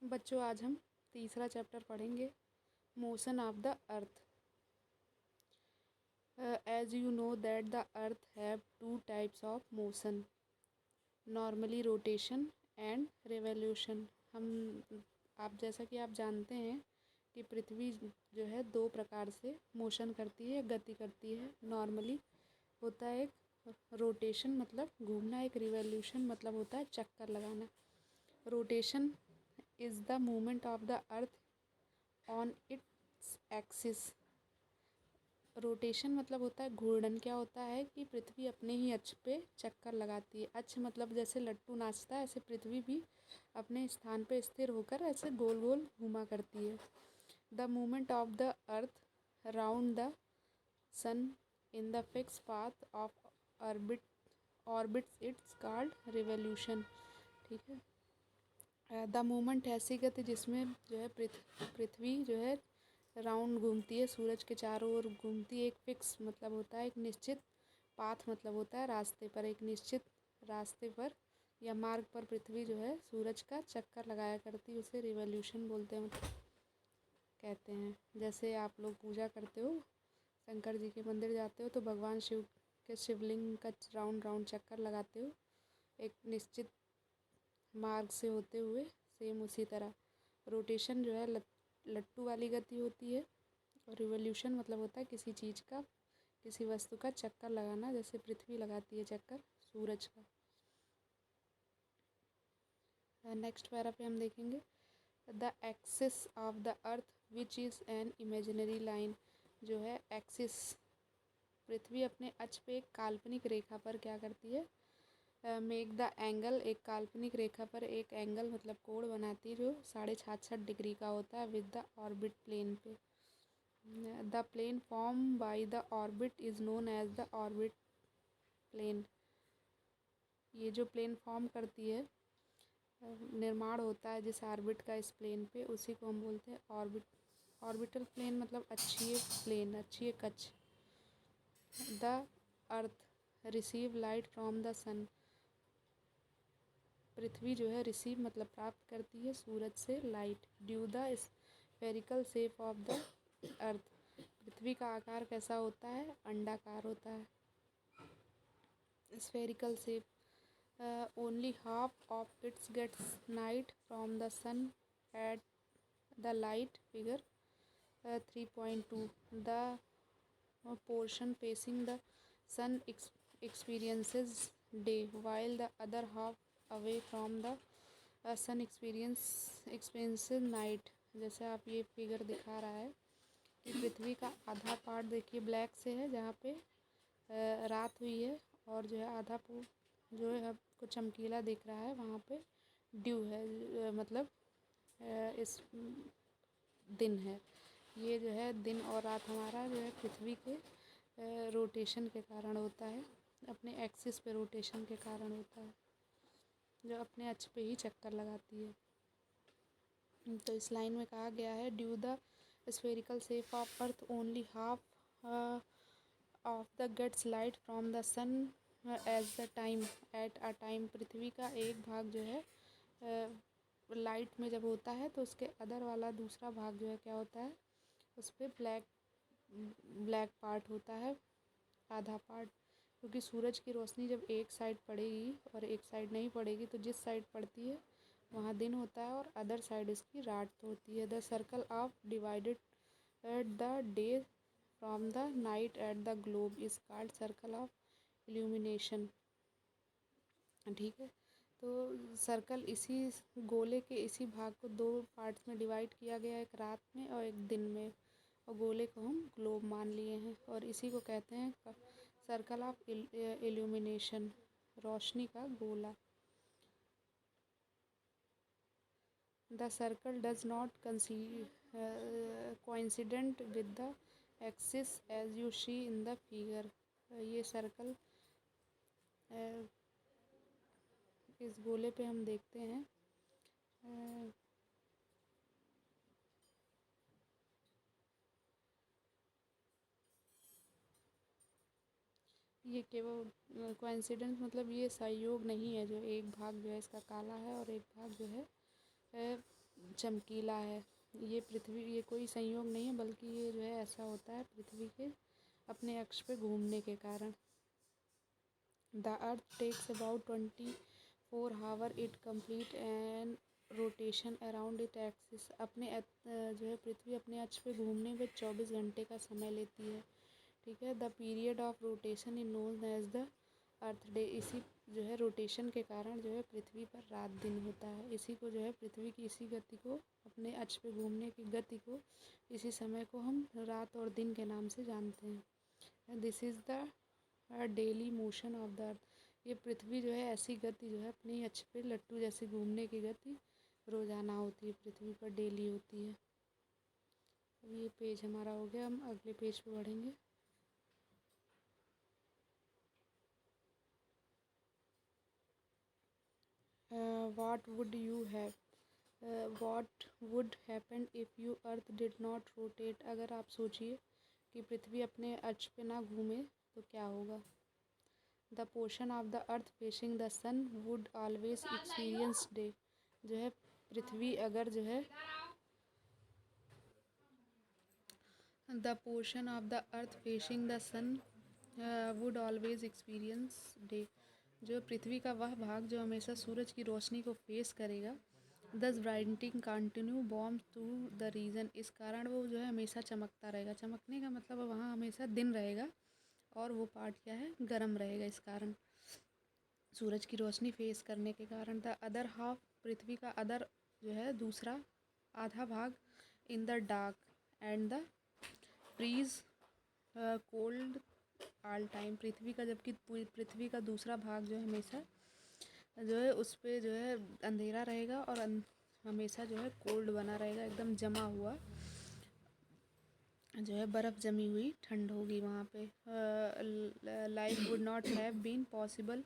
बच्चों, आज हम तीसरा चैप्टर पढ़ेंगे, motion of the earth. As you know that the earth have two types of motion, normally rotation and revolution. आप जैसा कि आप जानते हैं कि पृथ्वी जो है दो प्रकार से मोशन करती है, गति करती है। नॉर्मली होता है एक रोटेशन मतलब घूमना, एक रिवॉल्यूशन मतलब होता है चक्कर लगाना। Rotation is the movement of the earth on its axis. Rotation मतलब होता है घूर्णन। क्या होता है कि पृथ्वी अपने ही अक्ष पे चक्कर लगाती है। अक्ष मतलब जैसे लट्टू नाचता है, ऐसे पृथ्वी भी अपने स्थान पे स्थिर होकर ऐसे गोल गोल घूमा करती है। The movement of the earth round the sun in the fix path of orbits it's called revolution. ठीक है। द मूवमेंट ऐसी गति जिसमें जो है पृथ्वी जो है राउंड घूमती है, सूरज के चारों ओर घूमती है। एक फिक्स मतलब होता है एक निश्चित, पाथ मतलब होता है रास्ते पर, एक निश्चित रास्ते पर या मार्ग पर पृथ्वी जो है सूरज का चक्कर लगाया करती है, उसे रिवॉल्यूशन बोलते हैं, मतलब कहते हैं। जैसे आप लोग पूजा करते हो, शंकर जी के मंदिर जाते हो तो भगवान शिव के शिवलिंग का राउंड राउंड चक्कर लगाते हो एक निश्चित मार्ग से होते हुए। सेम उसी तरह रोटेशन जो है लट्टू वाली गति होती है, और रिवॉल्यूशन मतलब होता है किसी चीज़ का, किसी वस्तु का चक्कर लगाना, जैसे पृथ्वी लगाती है चक्कर सूरज का। नेक्स्ट पैरा पे हम देखेंगे, the axis of the earth which is an imaginary line. जो है एक्सिस, पृथ्वी अपने अक्ष पे एक काल्पनिक रेखा पर क्या करती है, मेक द एंगल, एक काल्पनिक रेखा पर एक एंगल मतलब कोण बनाती है जो 66.5 डिग्री का होता है विद द ऑर्बिट प्लेन पे। The plane form by the orbit is known as the orbit plane. ये जो प्लेन फॉर्म करती है, निर्माण होता है जिस ऑर्बिट का इस प्लेन पे, उसी को हम बोलते हैं ऑर्बिट। ऑर्बिटल प्लेन मतलब अक्षीय प्लेन, अक्षीय कक्ष। The earth receive light from the sun. पृथ्वी जो है रिसीव मतलब प्राप्त करती है सूरज से light. Due the spherical shape of the earth. पृथ्वी का आकार कैसा होता है, अंडाकार होता है, spherical shape. Only half of its gets light from the sun at the light figure 3.2। द portion facing the sun experiences day while the other half away from the sun experiences night। जैसे आप ये figure दिखा रहा है कि पृथ्वी का आधा पार्ट देखिए ब्लैक से है जहाँ पे रात हुई है, और जो है आधा जो है आपको चमकीला दिख रहा है वहाँ पे ड्यू है, मतलब इस दिन है। ये जो है दिन और रात हमारा जो है पृथ्वी के रोटेशन के कारण होता है, अपने एक्सिस पे रोटेशन के कारण होता है, जो अपने अक्ष पे ही चक्कर लगाती है। तो इस लाइन में कहा गया है, due the spherical shape of earth only half of the gets light from the sun as the time at a time. पृथ्वी का एक भाग जो है लाइट में जब होता है तो उसके अदर वाला दूसरा भाग जो है क्या होता है, उस पर ब्लैक पार्ट होता है, आधा पार्ट। क्योंकि सूरज की रोशनी जब एक साइड पड़ेगी और एक साइड नहीं पड़ेगी तो जिस साइड पड़ती है वहाँ दिन होता है और अदर साइड इसकी रात होती है। The circle of divided at the day from the night at the globe is called circle of illumination. ठीक है। तो सर्कल, इसी गोले के इसी भाग को दो पार्ट्स में डिवाइड किया गया, एक रात में और एक दिन में, और गोले को हम ग्लोब मान लिए हैं, और इसी को कहते हैं सर्कल ऑफ इल्यूमिनेशन, रोशनी का गोला। The circle does not coincident with the axis as you see in the figure. ये सर्कल इस गोले पे हम देखते हैं ये केवल कोइंसिडेंस मतलब ये संयोग नहीं है, जो एक भाग जो है इसका काला है और एक भाग जो है चमकीला है। ये पृथ्वी, ये कोई संयोग नहीं है, बल्कि ये जो है ऐसा होता है पृथ्वी के अपने अक्ष पे घूमने के कारण। The earth takes about 24 hour it complete an rotation around it axis. जो है पृथ्वी अपने अक्ष पे घूमने में 24 घंटे का समय लेती है। ठीक है। The period of rotation is known as the earth day. इसी जो है रोटेशन के कारण जो है पृथ्वी पर रात दिन होता है। इसी को जो है पृथ्वी की इसी गति को, अपने अक्ष पे घूमने की गति को, इसी समय को हम रात और दिन के नाम से जानते हैं। This is the daily motion of the अर्थ। ये पृथ्वी जो है ऐसी गति जो है अपने अक्ष पे लट्टू जैसे घूमने की गति रोज़ाना होती है, पृथ्वी पर डेली होती है। अब ये पेज हमारा हो गया, हम अगले पेज पे बढ़ेंगे। What would you have? What would happen if you Earth did not rotate? अगर आप सोचिए कि पृथ्वी अपने अक्ष पे ना घूमे तो क्या होगा। The portion of the Earth facing the sun would always experience day। जो है पृथ्वी अगर जो है The portion of the Earth facing the sun would always experience day। जो पृथ्वी का वह भाग जो हमेशा सूरज की रोशनी को फेस करेगा। Thus brightening continue bomb to the region. इस कारण वो जो है हमेशा चमकता रहेगा। चमकने का मतलब वहाँ हमेशा दिन रहेगा और वो पार्ट क्या है, गर्म रहेगा। इस कारण सूरज की रोशनी फेस करने के कारण। द अदर हाफ, पृथ्वी का अदर जो है दूसरा आधा भाग, in the dark and the freeze cold all time. पृथ्वी का, जबकि पृथ्वी का दूसरा भाग जो है हमेशा जो है उस पर जो है अंधेरा रहेगा और हमेशा जो है कोल्ड बना रहेगा, एकदम जमा हुआ जो है बर्फ़ जमी हुई ठंड होगी वहाँ पे। Life would not have been possible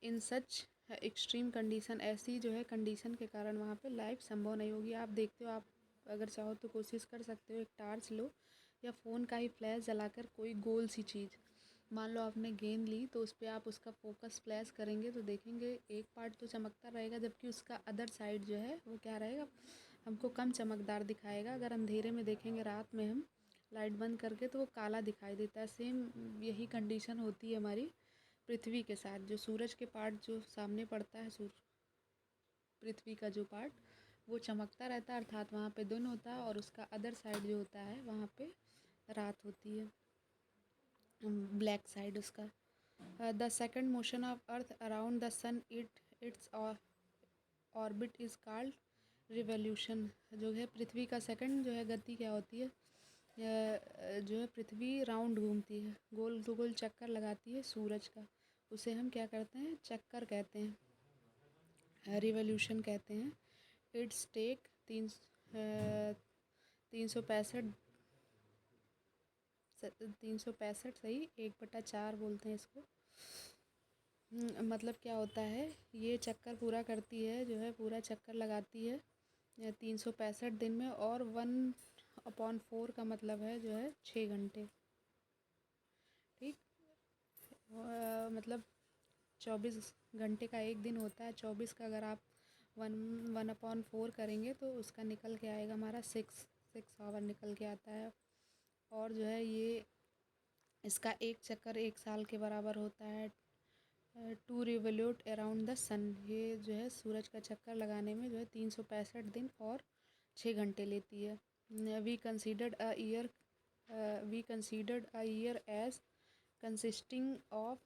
in such extreme condition. ऐसी जो है कंडीशन के कारण वहाँ पे लाइफ संभव नहीं होगी। आप देखते हो, आप अगर चाहो तो कोशिश कर सकते हो, एक टार्च लो या फ़ोन का ही फ्लैश जलाकर कोई गोल सी चीज़, मान लो आपने गेंद ली तो उस पर आप उसका फोकस फ्लैश करेंगे तो देखेंगे एक पार्ट तो चमकता रहेगा, जबकि उसका अदर साइड जो है वो क्या रहेगा, हमको कम चमकदार दिखाएगा। अगर अंधेरे में देखेंगे रात में हम लाइट बंद करके तो वो काला दिखाई देता है। सेम यही कंडीशन होती है हमारी पृथ्वी के साथ। जो सूरज के पार्ट जो सामने पड़ता है, पृथ्वी का जो पार्ट वो चमकता रहता है, अर्थात वहाँ पे दिन होता है, और उसका अदर साइड जो होता है वहाँ पे रात होती है, ब्लैक साइड उसका। The second motion of earth around the sun its orbit is called revolution. जो है पृथ्वी का सेकंड जो है गति क्या होती है, जो है पृथ्वी राउंड घूमती है, गोल गोल चक्कर लगाती है सूरज का, उसे हम क्या करते हैं, चक्कर कहते हैं, रिवोल्यूशन कहते हैं। इट्स टेक 365 सही, 1/4 बोलते हैं इसको। मतलब क्या होता है, ये चक्कर पूरा करती है, जो है पूरा चक्कर लगाती है 365 दिन में, और 1/4 का मतलब है जो है 6 घंटे। ठीक, मतलब 24 घंटे का एक दिन होता है, 24 का अगर आप 1/4 करेंगे तो उसका निकल के आएगा हमारा 6 आवर निकल के आता है। और जो है ये इसका एक चक्कर 1 साल के बराबर होता है। To revolute around the sun, ये जो है सूरज का चक्कर लगाने में जो है 365 दिन और 6 घंटे लेती है। We considered a year as consisting of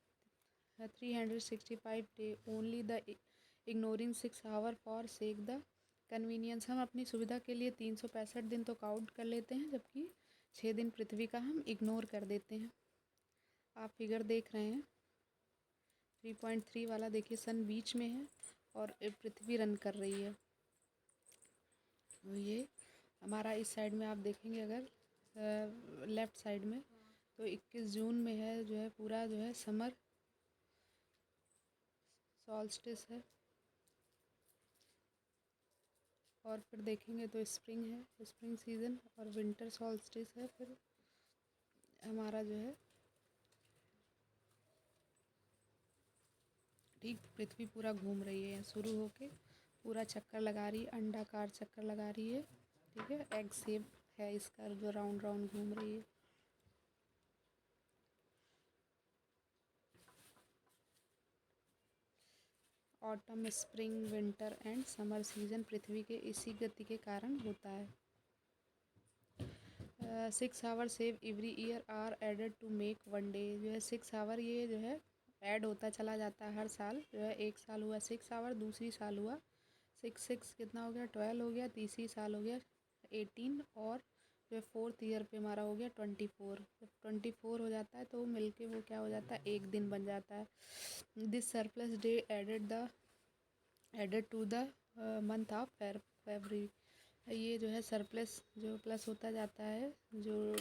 365 day only the ignoring 6 hour for sake the convenience. हम अपनी सुविधा के लिए 365 दिन तो काउंट कर लेते हैं, जबकि 6 दिन पृथ्वी का हम इग्नोर कर देते हैं। आप फिगर देख रहे हैं 3.3 वाला, देखिए सन बीच में है और पृथ्वी रन कर रही है। तो ये हमारा इस साइड में आप देखेंगे अगर लेफ़्ट साइड में, तो 21 जून में है जो है पूरा जो है समर सॉल्स्टिस है, और फिर देखेंगे तो स्प्रिंग है, स्प्रिंग सीज़न, और विंटर सॉल्स्टिस है। फिर हमारा जो है ठीक पृथ्वी पूरा घूम रही है शुरू होके पूरा चक्कर लगा रही है, अंडाकार चक्कर लगा रही है। ठीक है, एग शेप है इसका, जो राउंड राउंड घूम रही है। Autumn, spring, winter and summer season पृथ्वी के इसी गति के कारण होता है। 6 hour save every year are added to make one day. जो है 6 आवर ये जो है ऐड होता चला जाता है हर साल। जो है एक साल हुआ 6 आवर, दूसरी साल हुआ 6 कितना हो गया 12 हो गया, तीसरी साल हो गया 18, और जो है 4th ईयर पे हमारा हो गया 24। जब 24 हो जाता है तो मिलके वो क्या हो जाता है, एक दिन बन जाता है। This surplus day added to the month of February. ये जो है सरप्लस जो प्लस होता जाता है, जो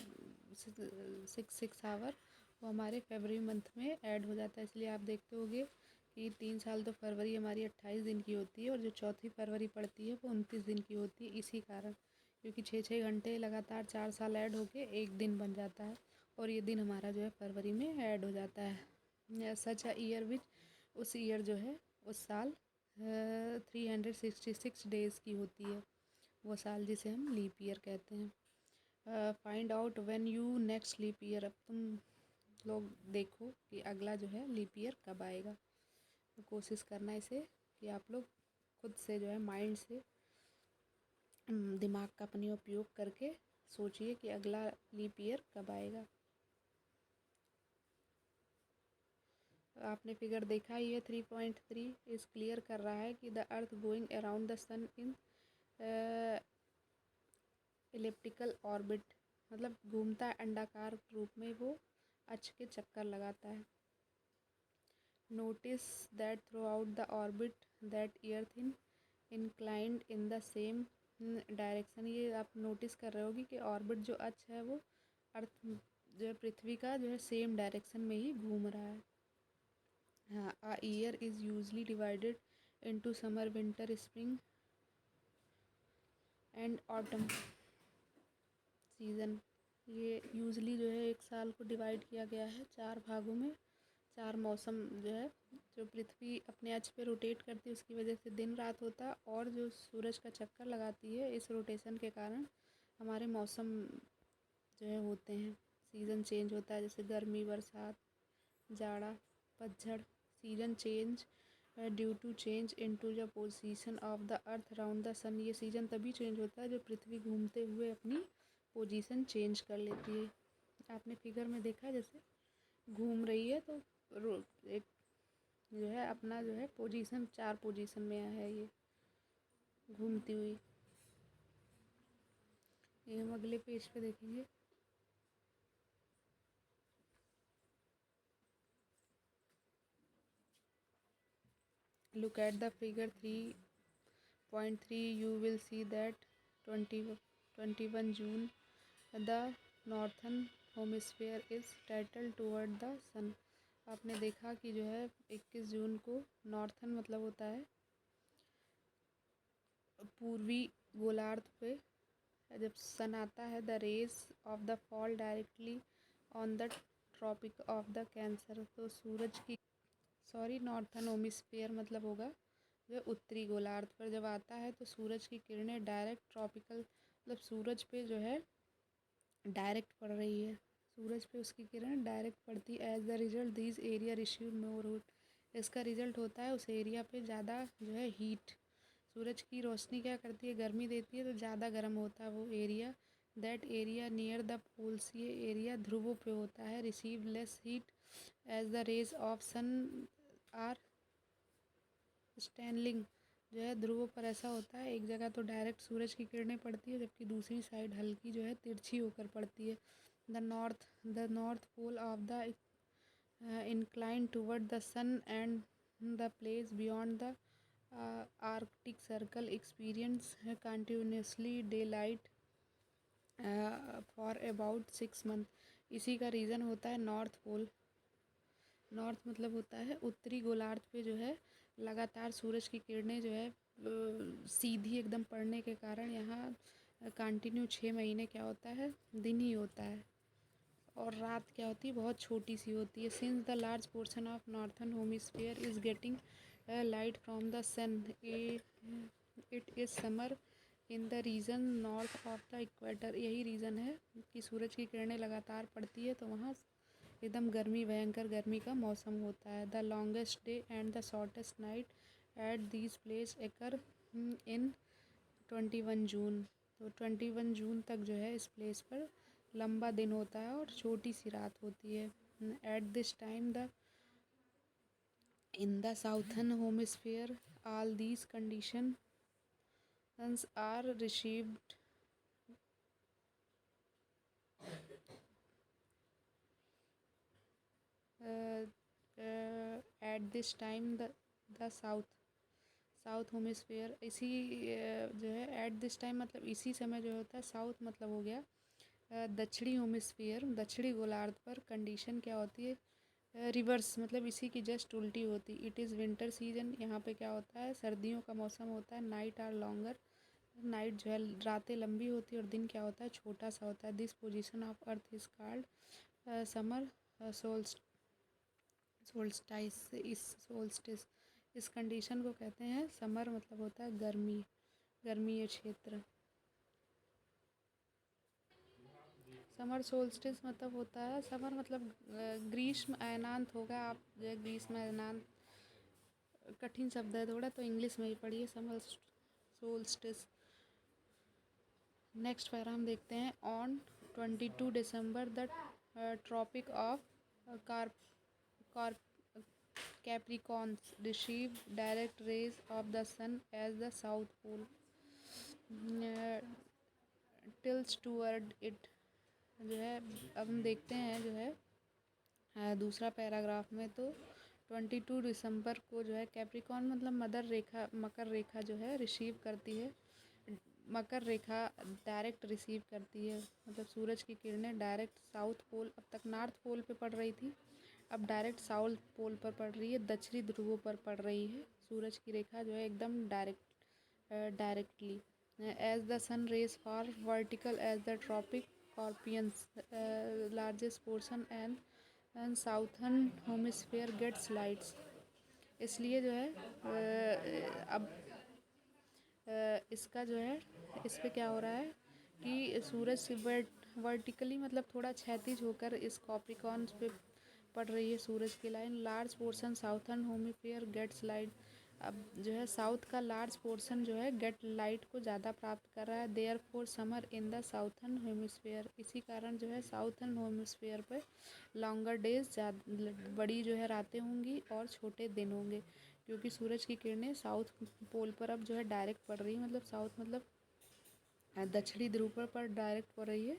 6 आवर, वो हमारे फरवरी मंथ में ऐड हो जाता है। इसलिए आप देखते होंगे कि 3 साल तो फरवरी हमारी 28 दिन की होती है, और जो चौथी फरवरी पड़ती है वो 29 दिन की होती है, इसी कारण, क्योंकि 6-6 घंटे लगातार 4 साल ऐड होके एक दिन बन जाता है, और ये दिन हमारा जो है फरवरी में ऐड हो जाता है। सच अ ईयर विच, उस ईयर जो है उस साल 366 डेज़ की होती है, वो साल जिसे हम लीप ईयर कहते हैं। Find out when you next leap year. अब तुम लोग देखो कि अगला जो है लीप ईयर कब आएगा। तो कोशिश करना इसे कि आप लोग खुद से जो है माइंड से, दिमाग का अपने उपयोग करके सोचिए कि अगला लीप ईयर कब आएगा। आपने फिगर देखा ही है 3.3 इस क्लियर कर रहा है कि the earth going around the sun in elliptical orbit, मतलब घूमता है अंडाकार रूप में, वो अक्ष के चक्कर लगाता है। Notice that through out the orbit that earth inclined in the same direction. ये आप नोटिस कर रहे होगी कि ऑर्बिट जो अक्ष है वो अर्थ जो है पृथ्वी का जो है सेम डायरेक्शन में ही घूम रहा है। हाँ, a year is usually divided into summer, winter, spring and autumn season. ये यूजली जो है एक साल को डिवाइड किया गया है 4 भागों में। 4 मौसम जो है, जो पृथ्वी अपने अक्ष पे रोटेट करती है उसकी वजह से दिन रात होता है, और जो सूरज का चक्कर लगाती है इस रोटेशन के कारण हमारे मौसम जो है होते हैं, सीज़न चेंज होता है, जैसे गर्मी, बरसात, जाड़ा, पतझड़। Season change due to change into the position of the earth around the sun. ये सीजन तभी चेंज होता है जब पृथ्वी घूमते हुए अपनी पोजीशन चेंज कर लेती है। आपने फिगर में देखा जैसे घूम रही है तो एक जो है अपना जो है पोजीशन 4 पोजीशन में है ये घूमती हुई। ये हम अगले पेज पे देखेंगे। Look at the figure 3.3. You will see that 21 June the northern hemisphere is tilted toward the sun. आपने देखा कि जो है 21 जून को नॉर्थन मतलब होता है पूर्वी गोलार्ध पे, जब सन आता है, the rays of the fall directly on the tropic of the cancer. तो सूरज की नॉर्थन हेमिस्फीयर मतलब होगा जो उत्तरी गोलार्ध पर जब आता है तो सूरज की किरणें डायरेक्ट ट्रॉपिकल, मतलब सूरज पे जो है डायरेक्ट पड़ रही है, सूरज पे उसकी किरण डायरेक्ट पड़ती। As the result this area receive more heat. इसका रिजल्ट होता है उस एरिया पे ज़्यादा जो है हीट, सूरज की रोशनी क्या करती है, गर्मी देती है, तो ज़्यादा गर्म होता है वो area. That area near the poles, ये एरिया ध्रुवों पे होता है। Receive less heat as the rays of sun are slanting. जो है ध्रुवों पर ऐसा होता है, एक जगह तो डायरेक्ट सूरज की किरणें पड़ती है, जबकि दूसरी साइड हल्की जो है तिरछी होकर पड़ती है। The north pole of the inclined toward the sun, and the place beyond the Arctic Circle experience continuously daylight for about 6 months। इसी का रीज़न होता है नॉर्थ पोल। नॉर्थ मतलब होता है उत्तरी गोलार्ध पे जो है लगातार सूरज की किरणें जो है सीधी एकदम पड़ने के कारण यहाँ कंटिन्यू 6 महीने क्या होता है, दिन ही होता है, और रात क्या होती है बहुत छोटी सी होती है। Since the large portion of northern hemisphere is getting light from the sun. It is summer in the region north of the equator. यही रीज़न है कि सूरज की किरणें लगातार पड़ती है तो वहाँ एकदम गर्मी, भयंकर गर्मी का मौसम होता है. The longest day and the shortest night at these place occur in 21 June. तो 21 जून तक जो है इस प्लेस पर लंबा दिन होता है और छोटी सी रात होती है. At this time the in the southern hemisphere all these conditions are received at this time the south hemisphere. इसी जो है एट दिस टाइम मतलब इसी समय जो होता है. साउथ मतलब हो गया दक्षिणी हेमिस्फीयर, दक्षिणी गोलार्ध पर. कंडीशन क्या होती है? रिवर्स मतलब इसी की जस्ट उल्टी होती. It is winter season. यहाँ पे क्या होता है? सर्दियों का मौसम होता है. Night are longer. नाइट जो है रातें लंबी होती है और दिन क्या होता है? छोटा सा होता है. This position of earth is called summer solstice. इस कंडीशन को कहते हैं समर. मतलब होता है गर्मी, गर्मीय क्षेत्र. समर सोल्स्टिस मतलब होता है समर मतलब ग्रीष्म अयनांत होगा. आप जो है ग्रीष्म अयनांत कठिन शब्द है थोड़ा, तो इंग्लिश में ही पढ़िए समर सोल्स्टिस. नेक्स्ट पैरा हम देखते हैं. On 22 December the tropic of Capricorns receive direct rays of the sun as the south pole tilts toward it. जो है अब हम देखते हैं जो है दूसरा पैराग्राफ में. तो 22 दिसंबर को जो है कैप्रिकॉर्न मतलब मकर रेखा जो है रिसीव करती है. मकर रेखा डायरेक्ट रिसीव करती है मतलब सूरज की किरणें डायरेक्ट साउथ पोल. अब तक नॉर्थ पोल पे पड़ रही थी, अब डायरेक्ट साउथ पोल पर पड़ रही है. दक्षिणी ध्रुवों पर पड़ रही है सूरज की रेखा जो है एकदम directly. As the sun rays for vertical as the tropic scorpions largest portion and southern hemisphere gets lights. इसलिए जो है अब इसका जो है इस पे क्या हो रहा है कि सूरज से वर्टिकली मतलब थोड़ा क्षैतिज होकर इस कॉप्रिकॉर्न पे पड़ रही है सूरज की line. Large portion southern hemisphere gets light. अब जो है साउथ का लार्ज पोर्शन जो है गेट लाइट को ज़्यादा प्राप्त कर रहा है. Therefore summer in the southern hemisphere. इसी कारण जो है साउथर्न हेमिस्फीयर पे लॉन्गर डेज बड़ी जो है रातें होंगी और छोटे दिन होंगे, क्योंकि सूरज की किरणें साउथ पोल पर अब जो है डायरेक्ट पड़ रही है. मतलब साउथ मतलब दक्षिणी ध्रुव पर डायरेक्ट पड़ रही है,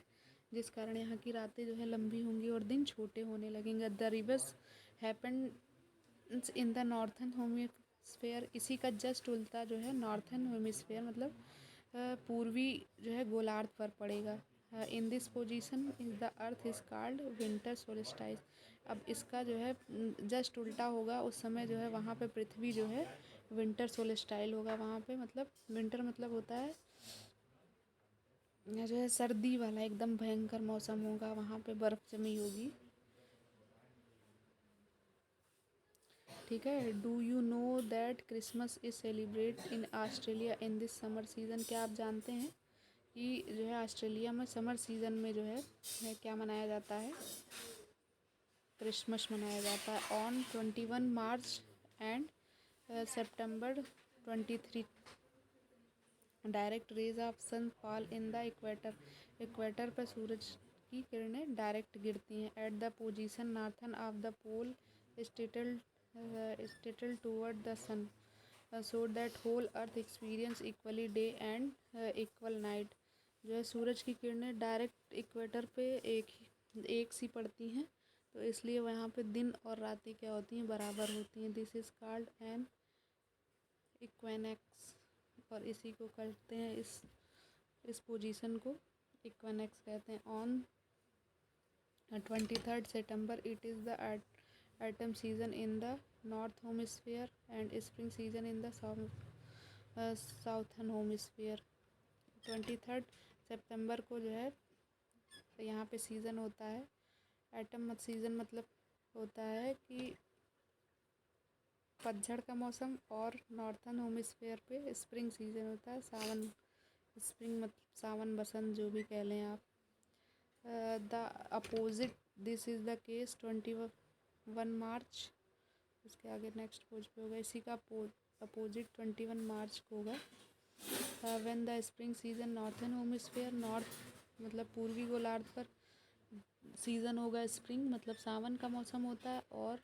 जिस कारण यहाँ की रातें जो है लंबी होंगी और दिन छोटे होने लगेंगे. The reverse happens in the northern hemisphere. इसी का जस्ट उल्टा जो है नॉर्थर्न हेमिस्फीयर मतलब पूर्वी जो है गोलार्ध पर पड़ेगा. In this position is the earth is called winter solstice. अब इसका जो है जस्ट उल्टा होगा. उस समय जो है वहाँ पे पृथ्वी जो है विंटर सोल्स्टाइल होगा. वहाँ पे मतलब विंटर मतलब होता है जो है सर्दी वाला एकदम भयंकर मौसम होगा. वहाँ पे बर्फ़ जमी होगी. ठीक है. Do you know that Christmas is celebrate in Australia in this summer season. क्या आप जानते हैं कि जो है ऑस्ट्रेलिया में समर सीज़न में जो है क्या मनाया जाता है? क्रिसमस मनाया जाता है. On 21 March and September 23 direct rays of sun fall in the equator. Equator पर सूरज की किरणें डायरेक्ट गिरती हैं. At the position northern of the pole स्टेटल toward the sun so that whole earth experience equally day and equal night. जो है सूरज की किरणें डायरेक्ट इक्वेटर पे एक सी पड़ती हैं, तो इसलिए वहाँ पे दिन और रातें क्या होती हैं? बराबर होती हैं. This is called an equinox. और इसी को कहते हैं इस पोजीशन को इक्वेनेक्स कहते हैं. On 23 September it is the autumn season in the north hemisphere and spring season in the southern hemisphere. 23 सितंबर को जो है यहाँ पे सीज़न होता है. एटम सीज़न मतलब होता है कि पतझड़ का मौसम, और नॉर्थन हेमिस्फीयर पे स्प्रिंग सीजन होता है, सावन। स्प्रिंग मतलब सावन बसंत जो भी कह लें आप। The opposite this is the case 21 मार्च। इसके आगे नेक्स्ट पेज पे होगा, इसी का अपोजिट 21 मार्च को होगा। When the spring season northern hemisphere, north मतलब पूर्वी गोलार्ध पर सीज़न होगा स्प्रिंग मतलब सावन का मौसम होता है, और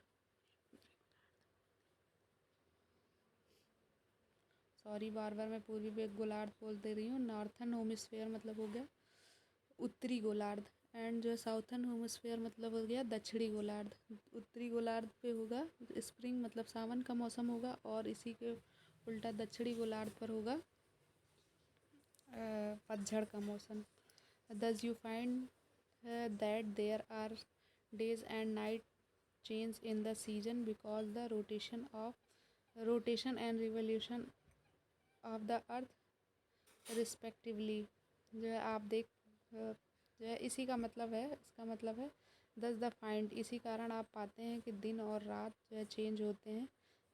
सॉरी बार बार मैं पूर्वी गोलार्ध बोल दे रही हूँ। नॉर्थन हेमिस्फीयर मतलब हो गया उत्तरी गोलार्ध, एंड जो साउथर्न हेमिस्फीयर मतलब हो गया दक्षिणी गोलार्ध। उत्तरी गोलार्ध पे होगा स्प्रिंग मतलब सावन का मौसम होगा, और इसी के उल्टा दक्षिणी गोलार्ध पर होगा पतझड़ का मौसम। दस you find that there are days and night change in the season because the rotation and revolution of the earth respectively। जो है आप देख जो है इसी का मतलब है, इसका मतलब है दस द फाइंड, इसी कारण आप पाते हैं कि दिन और रात जो है चेंज होते हैं।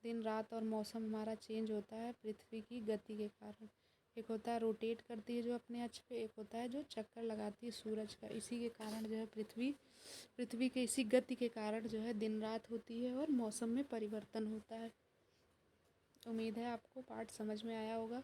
दिन रात और मौसम हमारा चेंज होता है पृथ्वी की गति के कारण। एक होता है रोटेट करती है जो अपने अक्ष पे, एक होता है जो चक्कर लगाती है सूरज का। इसी के कारण जो है पृथ्वी के इसी गति के कारण जो है दिन रात होती है और मौसम में परिवर्तन होता है। उम्मीद है आपको पाठ समझ में आया होगा।